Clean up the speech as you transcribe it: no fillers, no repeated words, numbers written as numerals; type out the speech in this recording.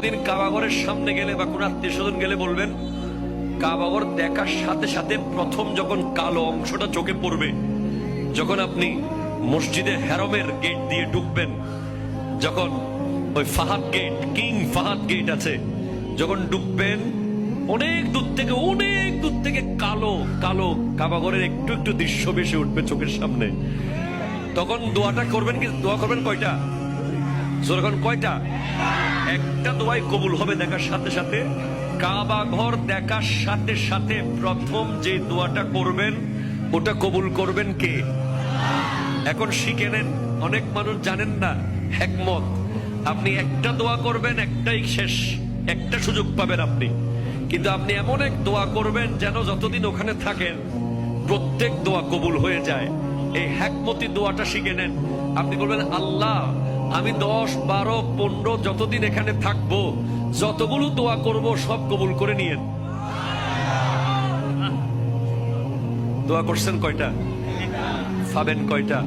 কোনোদিন কাবাঘরের সামনে গেলে বা কোনো আত্মীয় স্বজন গেলে বলবেন, কাবাঘর দেখার সাথে সাথে প্রথম যখন কালো অংশটা চোখে পড়বে, যখন আপনি মসজিদে হেরমের গেট দিয়ে ঢুকবেন, যখন ওই Fahad gate, King Fahad gate আছে, যখন ঢুকবেন অনেক দূর থেকে কালো কালো কাবাঘরের একটু একটু দৃশ্য ভেসে উঠবে চোখের সামনে। তখন দোয়াটা করবেন, কি দোয়া করবেন কয়টা? যখন কয়টা? একটা দোয়াই কবুল হবে দেখার সাথে সাথে। কাবা ঘর দেখার সাথে সাথে প্রথম যে দোয়াটা করবেন ওটা কবুল করবেন কে? এখন শিখে নেন, অনেক মানুষ জানেন না হিকমত। আপনি একটা দোয়া করবেন, একটাই শেষ, একটা সুযোগ পাবেন আপনি, কিন্তু আপনি এমন এক দোয়া করবেন যেন যতদিন ওখানে থাকেন প্রত্যেক দোয়া কবুল হয়ে যায়। এই হিকমতি দোয়াটা শিখে নেন। আপনি বলবেন, আল্লাহ আমি 10, 12, 15 যতদিন এখানে থাকবো, যতগুলো দোয়া করব সব কবুল করে নিয়েন। দোয়া করছেন কয়টা? পাবেন কয়টা?